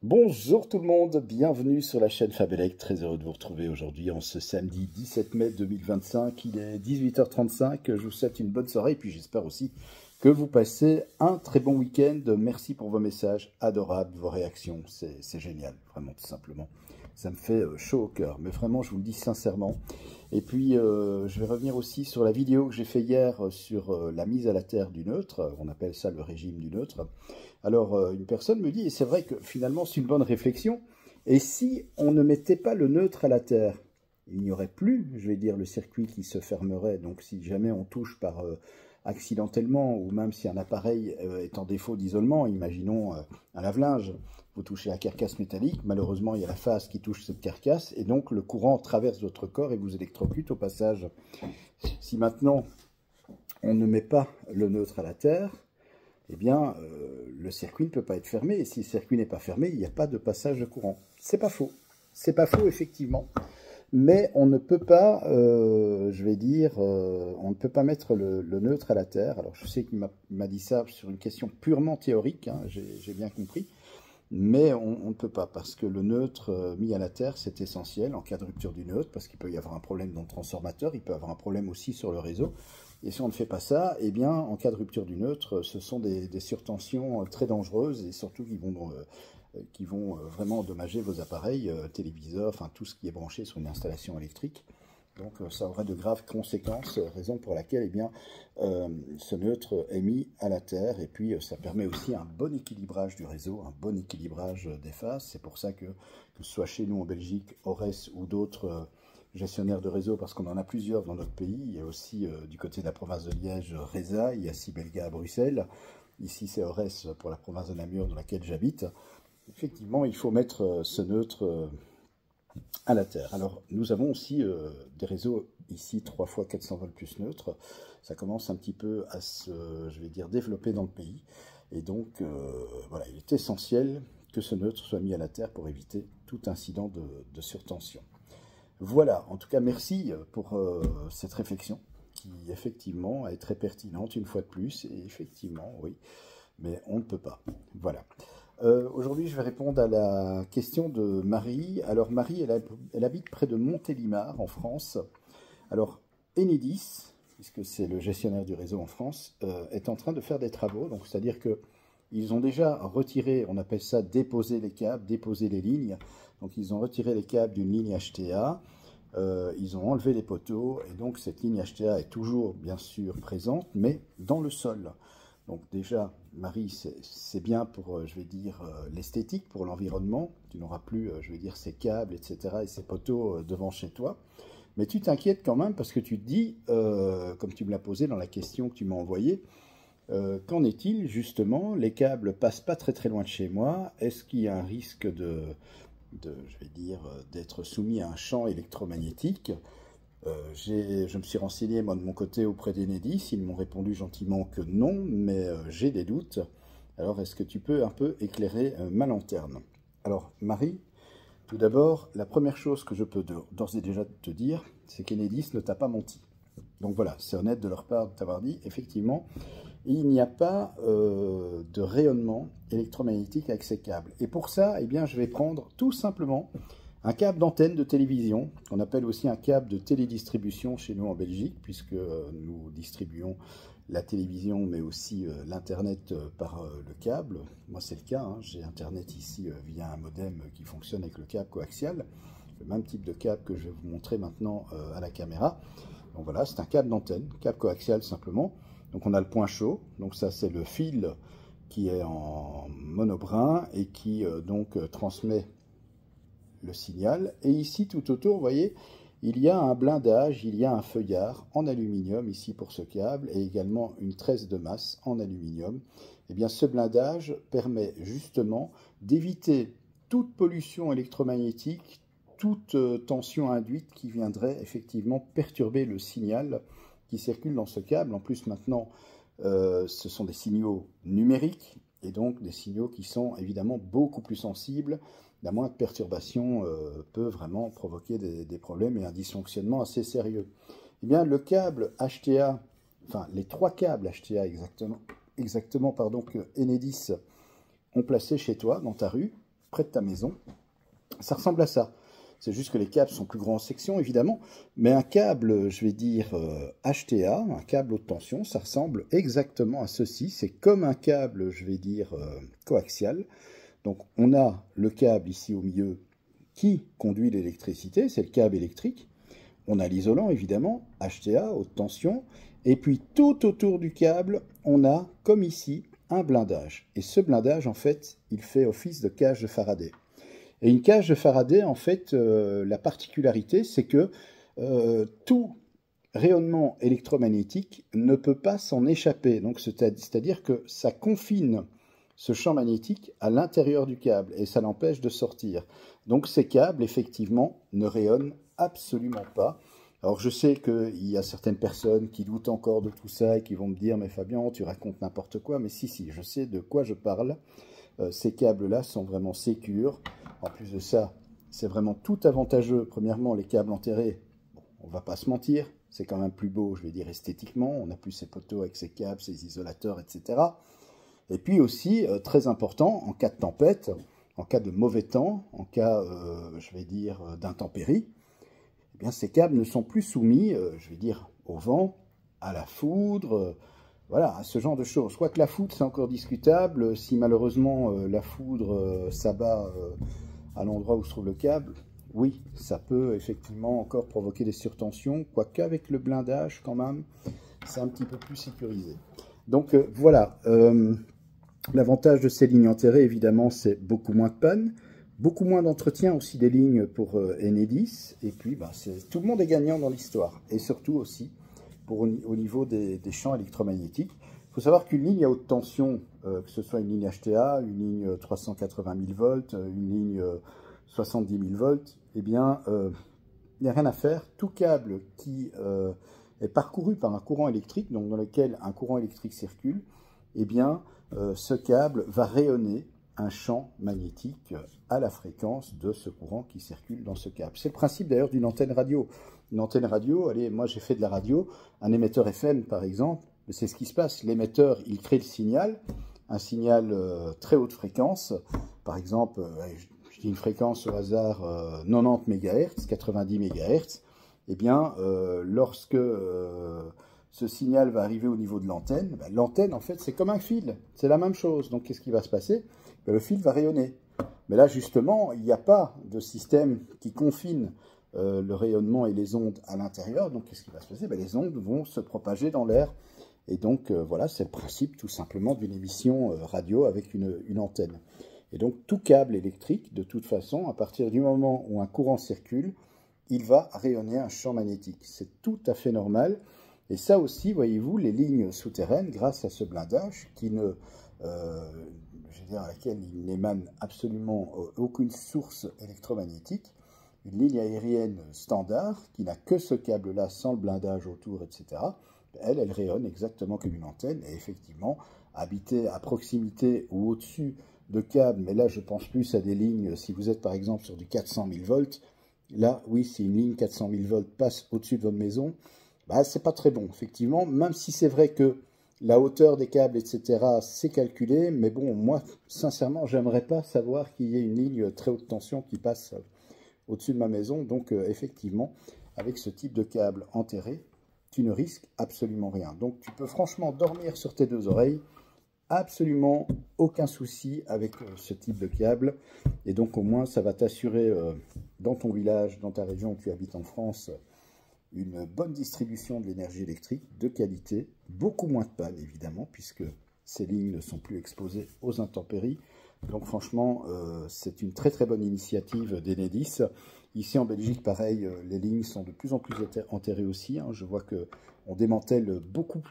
Bonjour tout le monde, bienvenue sur la chaîne Fabelec, très heureux de vous retrouver aujourd'hui en ce samedi 17 mai 2025, il est 18h35, je vous souhaite une bonne soirée et puis j'espère aussi que vous passez un très bon week-end. Merci pour vos messages adorables, vos réactions, c'est génial, vraiment tout simplement. Ça me fait chaud au cœur, mais vraiment je vous le dis sincèrement. Et puis je vais revenir aussi sur la vidéo que j'ai fait hier sur la mise à la terre du neutre, on appelle ça le régime du neutre. Alors une personne me dit, et c'est vrai que finalement c'est une bonne réflexion, et si on ne mettait pas le neutre à la terre, il n'y aurait plus, je vais dire, le circuit qui se fermerait. Donc si jamais on touche par accidentellement, ou même si un appareil est en défaut d'isolement, imaginons un lave-linge, vous touchez la carcasse métallique, malheureusement il y a la face qui touche cette carcasse, et donc le courant traverse votre corps et vous électrocute au passage. Si maintenant on ne met pas le neutre à la terre, eh bien le circuit ne peut pas être fermé, et si le circuit n'est pas fermé, il n'y a pas de passage de courant. C'est pas faux, effectivement. Mais on ne peut pas, je vais dire, on ne peut pas mettre le neutre à la terre. Alors je sais qu'il m'a dit ça sur une question purement théorique, hein, j'ai bien compris, mais on ne peut pas, parce que le neutre mis à la terre, c'est essentiel en cas de rupture du neutre, parce qu'il peut y avoir un problème dans le transformateur, il peut y avoir un problème aussi sur le réseau, et si on ne fait pas ça, eh bien, en cas de rupture du neutre, ce sont des surtensions très dangereuses, et surtout qui vont vraiment endommager vos appareils, téléviseurs, enfin tout ce qui est branché sur une installation électrique. Donc ça aurait de graves conséquences, raison pour laquelle eh bien, ce neutre est mis à la terre. Et puis ça permet aussi un bon équilibrage du réseau, un bon équilibrage des phases. C'est pour ça que ce soit chez nous en Belgique, Ores ou d'autres gestionnaires de réseau, parce qu'on en a plusieurs dans notre pays. Il y a aussi du côté de la province de Liège, Reza, il y a Sibelga à Bruxelles. Ici c'est Ores pour la province de Namur dans laquelle j'habite. Effectivement, il faut mettre ce neutre à la terre. Alors, nous avons aussi des réseaux ici 3 fois 400 volts plus neutre. Ça commence un petit peu à se, je vais dire, développer dans le pays. Et donc, voilà, il est essentiel que ce neutre soit mis à la terre pour éviter tout incident de surtension. Voilà, en tout cas, merci pour cette réflexion qui, effectivement, est très pertinente une fois de plus. Et effectivement, oui, mais on ne peut pas. Voilà. Aujourd'hui, je vais répondre à la question de Marie. Alors, Marie, elle habite près de Montélimar, en France. Alors, Enedis, puisque c'est le gestionnaire du réseau en France, est en train de faire des travaux. Donc, c'est-à-dire qu'ils ont déjà retiré, on appelle ça déposer les câbles, déposer les lignes. Donc, ils ont retiré les câbles d'une ligne HTA. Ils ont enlevé les poteaux. Et donc, cette ligne HTA est toujours, bien sûr, présente, mais dans le sol. Donc déjà, Marie, c'est bien pour, je vais dire, l'esthétique, pour l'environnement. Tu n'auras plus, je vais dire, ces câbles, etc. et ces poteaux devant chez toi. Mais tu t'inquiètes quand même parce que tu te dis, comme tu me l'as posé dans la question que tu m'as envoyée, qu'en est-il justement? Les câbles passent pas très très loin de chez moi. Est-ce qu'il y a un risque je vais dire, d'être soumis à un champ électromagnétique? Je me suis renseigné moi de mon côté auprès d'Enedis, ils m'ont répondu gentiment que non, mais j'ai des doutes. Alors est-ce que tu peux un peu éclairer ma lanterne? Alors Marie, tout d'abord, la première chose que je peux d'ores et déjà te dire, c'est qu'Enedis ne t'a pas menti. Donc voilà, c'est honnête de leur part de t'avoir dit, effectivement, il n'y a pas de rayonnement électromagnétique avec ces câbles. Et pour ça, eh bien, je vais prendre tout simplement un câble d'antenne de télévision, qu'on appelle aussi un câble de télédistribution chez nous en Belgique, puisque nous distribuons la télévision, mais aussi l'Internet par le câble. Moi, c'est le cas, hein. J'ai Internet ici via un modem qui fonctionne avec le câble coaxial, le même type de câble que je vais vous montrer maintenant à la caméra. Donc voilà, c'est un câble d'antenne, câble coaxial simplement. Donc on a le point chaud, donc ça c'est le fil qui est en monobrin et qui donc transmet le signal. Et ici tout autour, vous voyez, il y a un blindage, il y a un feuillard en aluminium ici pour ce câble et également une tresse de masse en aluminium. Et bien ce blindage permet justement d'éviter toute pollution électromagnétique, toute tension induite qui viendrait effectivement perturber le signal qui circule dans ce câble. En plus maintenant, ce sont des signaux numériques et donc des signaux qui sont évidemment beaucoup plus sensibles. La moindre perturbation peut vraiment provoquer des problèmes et un dysfonctionnement assez sérieux. Eh bien, le câble HTA, enfin les 3 câbles HTA exactement pardon, que Enedis ont placés chez toi, dans ta rue, près de ta maison. Ça ressemble à ça. C'est juste que les câbles sont plus grands en section, évidemment, mais un câble, je vais dire HTA, un câble haute tension, ça ressemble exactement à ceci. C'est comme un câble, je vais dire, coaxial. Donc on a le câble ici au milieu qui conduit l'électricité, c'est le câble électrique. On a l'isolant, évidemment, HTA, haute tension. Et puis tout autour du câble, on a, comme ici, un blindage. Et ce blindage, en fait, il fait office de cage de Faraday. Et une cage de Faraday, en fait, la particularité, c'est que tout rayonnement électromagnétique ne peut pas s'en échapper. Donc, c'est-à-dire que ça confine ce champ magnétique à l'intérieur du câble et ça l'empêche de sortir. Donc, ces câbles, effectivement, ne rayonnent absolument pas. Alors, je sais qu'il y a certaines personnes qui doutent encore de tout ça et qui vont me dire « Mais Fabien, tu racontes n'importe quoi ». Mais si, je sais de quoi je parle. Ces câbles-là sont vraiment sécures. En plus de ça, c'est vraiment tout avantageux. Premièrement, les câbles enterrés, bon, on ne va pas se mentir, c'est quand même plus beau, je vais dire esthétiquement. On n'a plus ces poteaux avec ces câbles, ces isolateurs, etc. Et puis aussi, très important, en cas de tempête, en cas de mauvais temps, en cas, je vais dire, d'intempéries, eh bien, ces câbles ne sont plus soumis, je vais dire, au vent, à la foudre, voilà, ce genre de choses. Quoique la foudre, c'est encore discutable. Si malheureusement la foudre s'abat à l'endroit où se trouve le câble, oui, ça peut effectivement encore provoquer des surtensions. Quoique avec le blindage, quand même, c'est un petit peu plus sécurisé. Donc voilà, l'avantage de ces lignes enterrées, évidemment, c'est beaucoup moins de panne, beaucoup moins d'entretien aussi des lignes pour Enedis. Et puis, tout le monde est gagnant dans l'histoire. Et surtout aussi, au niveau des champs électromagnétiques. Il faut savoir qu'une ligne à haute tension, que ce soit une ligne HTA, une ligne 380 000 volts, une ligne 70 000 volts, eh bien, il n'y a rien à faire. Tout câble qui est parcouru par un courant électrique, donc dans lequel un courant électrique circule, eh bien, ce câble va rayonner un champ magnétique à la fréquence de ce courant qui circule dans ce câble. C'est le principe d'ailleurs d'une antenne radio. Une antenne radio, allez, moi j'ai fait de la radio, un émetteur FM par exemple, c'est ce qui se passe. L'émetteur, il crée le signal, un signal très haute fréquence, par exemple, je dis une fréquence au hasard 90 MHz, 90 MHz, eh bien, lorsque ce signal va arriver au niveau de l'antenne, l'antenne en fait c'est comme un fil, c'est la même chose. Donc qu'est-ce qui va se passer? Le fil va rayonner. Mais là justement, il n'y a pas de système qui confine le rayonnement et les ondes à l'intérieur. Donc qu'est-ce qui va se passer? Les ondes vont se propager dans l'air. Et donc voilà, c'est le principe tout simplement d'une émission radio avec une antenne. Et donc tout câble électrique, de toute façon, à partir du moment où un courant circule, il va rayonner un champ magnétique. C'est tout à fait normal. Et ça aussi, voyez-vous, les lignes souterraines, grâce à ce blindage, qui ne, je veux dire, à laquelle il n'émane absolument aucune source électromagnétique, une ligne aérienne standard, qui n'a que ce câble-là, sans le blindage autour, etc., elle rayonne exactement comme une antenne. Et effectivement, habiter à proximité ou au-dessus de câbles, mais là, je pense plus à des lignes, si vous êtes par exemple sur du 400 000 volts, là, oui, si une ligne 400 000 volts passe au-dessus de votre maison, c'est pas très bon, effectivement, même si c'est vrai que la hauteur des câbles, etc., c'est calculé, mais bon, moi, sincèrement, j'aimerais pas savoir qu'il y ait une ligne très haute tension qui passe au-dessus de ma maison. Donc, effectivement, avec ce type de câble enterré, tu ne risques absolument rien. Donc, tu peux franchement dormir sur tes deux oreilles, absolument aucun souci avec ce type de câble. Et donc, au moins, ça va t'assurer dans ton village, dans ta région où tu habites en France, une bonne distribution de l'énergie électrique de qualité, beaucoup moins de panne évidemment, puisque ces lignes ne sont plus exposées aux intempéries. Donc franchement, c'est une très très bonne initiative d'Enedis. Ici en Belgique, pareil, les lignes sont de plus en plus enterrées aussi. Je vois qu'on démantèle beaucoup,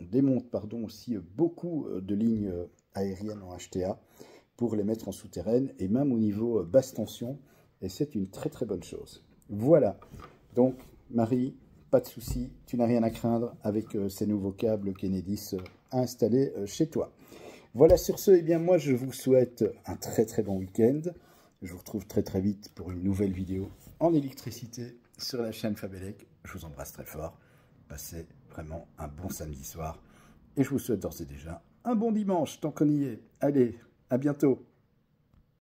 on démonte pardon, aussi beaucoup de lignes aériennes en HTA pour les mettre en souterraine et même au niveau basse tension. Et c'est une très très bonne chose. Voilà, donc Marie, pas de souci, tu n'as rien à craindre avec ces nouveaux câbles qu'Enedis a installés chez toi. Voilà, sur ce, eh bien moi je vous souhaite un très très bon week-end. Je vous retrouve très très vite pour une nouvelle vidéo en électricité sur la chaîne Fabelec. Je vous embrasse très fort. Passez vraiment un bon samedi soir. Et je vous souhaite d'ores et déjà un bon dimanche tant qu'on y est. Allez, à bientôt.